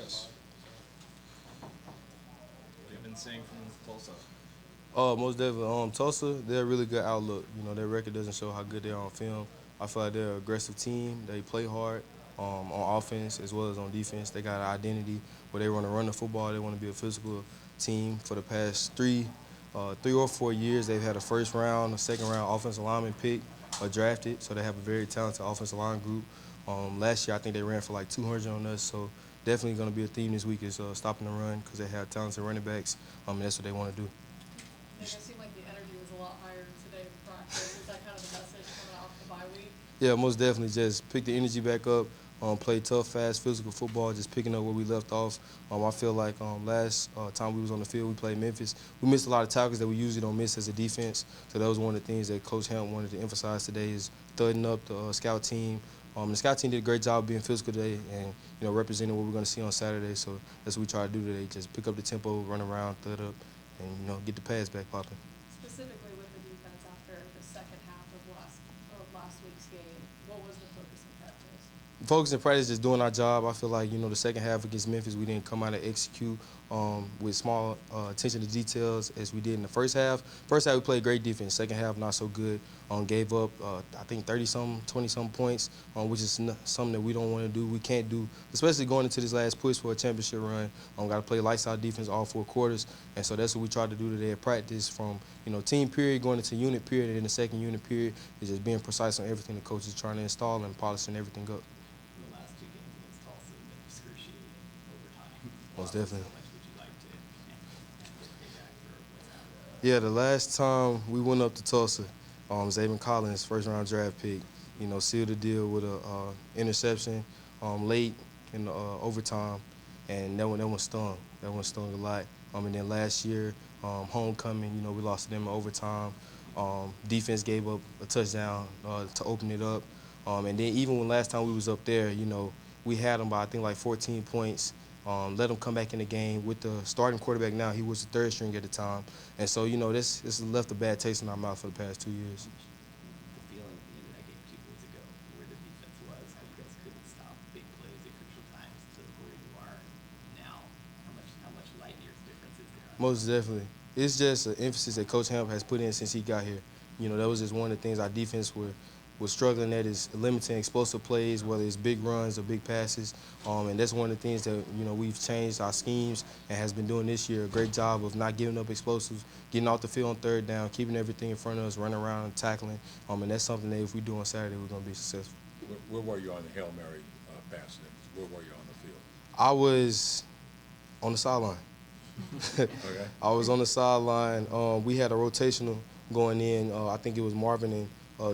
Yes. What have you been seeing from Tulsa? Most definitely. Tulsa, they're a really good outlook. You know, their record doesn't show how good they are on film. I feel like they're an aggressive team. They play hard on offense as well as on defense. They got an identity where they want to run the football. They want to be a physical team. For the past 3 or 4 years, they've had a first round, a second round offensive lineman pick drafted. So they have a very talented offensive line group. Last year, I think they ran for like 200 on us. So definitely going to be a theme this week is stopping the run because they have talented running backs. And that's what they want to do. Nick, it seemed like the energy was a lot higher today in practice. Is that kind of the message coming off the bye week? Yeah, most definitely. Just pick the energy back up. Play tough, fast, physical football. Just picking up where we left off. I feel like last time we was on the field, we played Memphis. We missed a lot of tackles that we usually don't miss as a defense. So that was one of the things that Coach Hamp wanted to emphasize today is thudding up the scout team. The scout team did a great job being physical today and representing what we're going to see on Saturday. So that's what we try to do today. Just pick up the tempo, run around, thud up, and get the pass back popping. Specifically with the defense after the second half of last week's game, what was the focus in practice? Focus in practice, just doing our job. I feel like the second half against Memphis, we didn't come out and execute with small attention to details as we did in the first half. First half we played great defense. Second half not so good. Gave up I think 30-some, 20-some points, which is something that we don't want to do. We can't do, especially going into this last push for a championship run. Got to play lights out defense all 4 quarters, and so that's what we tried to do today at practice. From team period going into unit period, and in the second unit period is just being precise on everything the coach is trying to install and polishing everything up. In the last two games against Tulsa have been excruciating overtime. Most definitely. How much would you like to get payback for what's happened? Yeah, the last time we went up to Tulsa, Zayvon Collins, first round draft pick, sealed the deal with a interception late in the overtime, and that one stung. That one stung a lot. And then last year, homecoming, we lost to them in overtime. Defense gave up a touchdown to open it up, and then even when last time we was up there, we had them by I think like 14 points. Let him come back in the game with the starting quarterback now. He was the third string at the time. And so, this has left a bad taste in our mouth for the past 2 years. The feeling at the end of that game 2 weeks ago, where the defense was, how you guys couldn't stop big plays at crucial times to where you are now. How much light years difference is there? Most definitely. It's just an emphasis that Coach Hamp has put in since he got here. That was just one of the things our defense was struggling at is limiting explosive plays, whether it's big runs or big passes. And that's one of the things that, we've changed our schemes and has been doing this year. A great job of not giving up explosives, getting off the field on third down, keeping everything in front of us, running around and tackling. And that's something that if we do on Saturday, we're going to be successful. Where were you on the Hail Mary pass? Where were you on the field? I was on the sideline. Okay. I was on the sideline. We had a rotational going in. I think it was Marvin and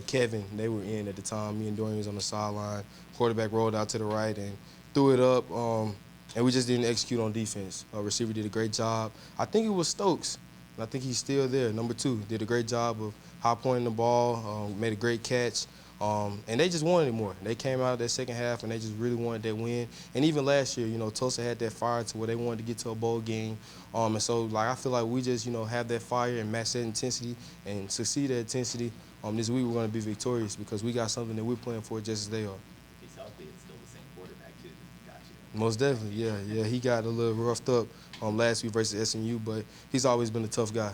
Kevin. They were in at the time. Me and Dorian was on the sideline. Quarterback rolled out to the right and threw it up, and we just didn't execute on defense. Receiver did a great job. I think it was Stokes. And I think he's still there. Number 2 did a great job of high pointing the ball, made a great catch. And they just wanted it more. They came out of that second half and they just really wanted that win. And even last year, Tulsa had that fire to where they wanted to get to a bowl game. And so, I feel like we just, have that fire and match that intensity and succeed at intensity. This week we're going to be victorious because we got something that we're playing for just as they are. If he's healthy, it's still the same quarterback too. Got you. Most definitely, yeah. He got a little roughed up last week versus SMU, but he's always been a tough guy.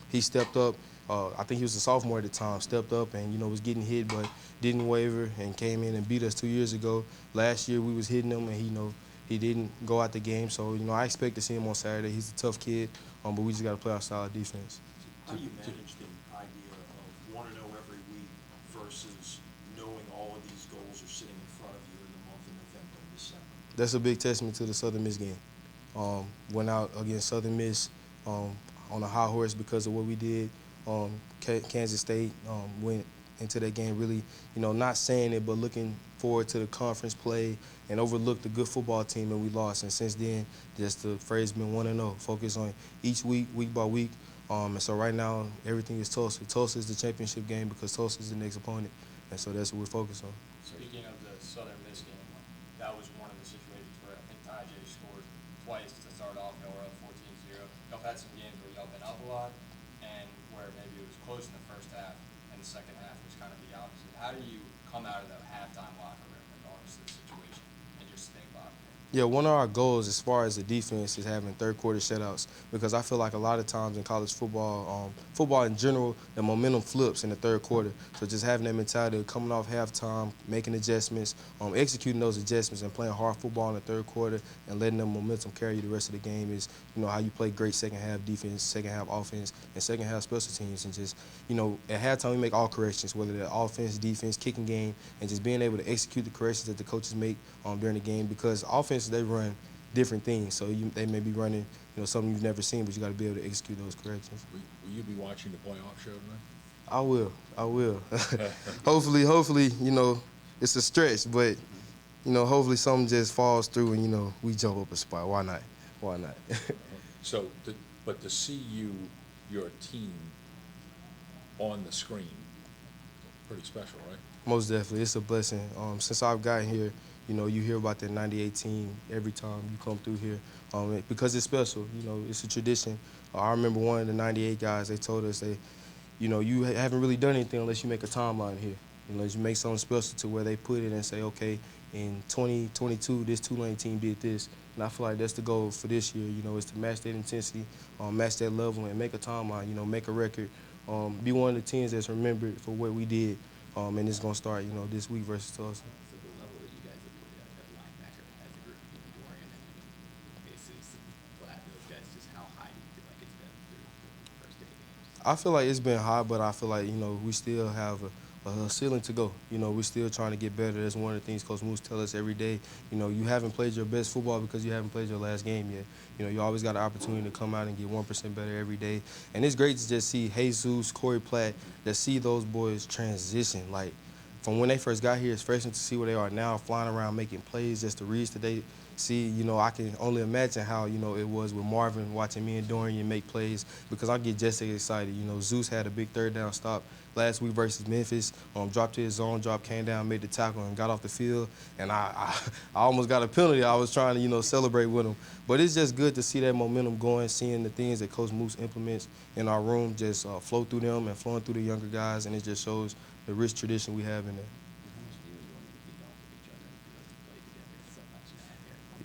He stepped up. I think he was a sophomore at the time, stepped up and, was getting hit but didn't waver and came in and beat us 2 years ago. Last year we was hitting him and, he didn't go out the game. So, I expect to see him on Saturday. He's a tough kid, but we just got to play our style of defense. How do you manage the idea of want to know every week versus knowing all of these goals are sitting in front of you in the month of November and December? That's a big testament to the Southern Miss game. Went out against Southern Miss on a high horse because of what we did. Kansas State went into that game really, not saying it, but looking forward to the conference play and overlooked the good football team that we lost. And since then, just the phrase been 1-0. Focus on each week, week by week. And so right now, everything is Tulsa. Tulsa is the championship game because Tulsa is the next opponent. And so that's what we're focused on. Speaking of the Southern Miss game, that was one of the situations where I think Tajay scored twice to start off. Y'all were up 14-0. Y'all had some games where y'all been up a lot and where maybe it was close in the first half and the second half was kind of the opposite. How do you come out of that halftime locker room regardless of the situation and just stay locked in? Yeah, one of our goals as far as the defense is having third quarter shutouts because I feel like a lot of times in college football, football in general, the momentum flips in the third quarter. So just having that mentality of coming off halftime, making adjustments, executing those adjustments and playing hard football in the third quarter and letting them momentum carry you the rest of the game is, how you play great second half defense, second half offense, and second half special teams. And just, at halftime we make all corrections, whether they're offense, defense, kicking game, and just being able to execute the corrections that the coaches make during the game because offense they run different things. So they may be running, something you've never seen, but you got to be able to execute those corrections. Will you be watching the playoff show tonight? I will. hopefully, it's a stretch, but, hopefully something just falls through and, we jump up a spot. Why not? So, but to see your team on the screen, pretty special, right? Most definitely. It's a blessing. Since I've gotten here, you hear about that 98 team every time you come through here because it's special. It's a tradition. I remember one of the 98 guys, they told us, you haven't really done anything unless you make a timeline here. You make something special to where they put it and say, okay, in 2022, this Tulane team did this. And I feel like that's the goal for this year, is to match that intensity, match that level, and make a timeline, make a record, be one of the teams that's remembered for what we did. And it's going to start, this week versus Tulsa. So the level that you guys have put at linebacker as a group, Dorian and Jesus and Vlad, those guys, just how high do you feel like it's been through the first day of games? I feel like it's been high, but I feel like, we still have a ceiling to go. We're still trying to get better. That's one of the things Coach Moose tells us every day. You haven't played your best football because you haven't played your last game yet. You always got an opportunity to come out and get 1% better every day. And it's great to just see Jesus, Corey Platt, that see those boys transition. Like, from when they first got here as freshmen to see where they are now, flying around making plays, just the reads that they see, I can only imagine how, it was with Marvin watching me and Dorian make plays because I get just as excited. Zeus had a big third down stop last week versus Memphis, dropped to his zone, came down, made the tackle, and got off the field. And I almost got a penalty. I was trying to, celebrate with him. But it's just good to see that momentum going, seeing the things that Coach Moose implements in our room just flow through them and flowing through the younger guys, and it just shows the rich tradition we have in there.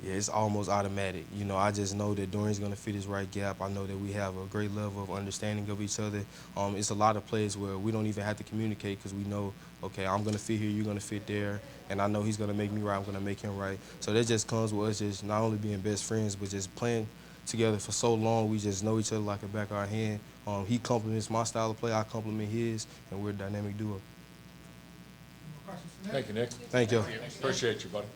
Yeah, it's almost automatic. I just know that Dorian's going to fit his right gap. I know that we have a great level of understanding of each other. It's a lot of plays where we don't even have to communicate because we know, okay, I'm going to fit here, you're going to fit there, and I know he's going to make me right, I'm going to make him right. So that just comes with us just not only being best friends, but just playing together for so long. We just know each other like the back of our hand. He compliments my style of play, I compliment his, and we're a dynamic duo. Thank you, Nick. Thank you. Appreciate you, buddy.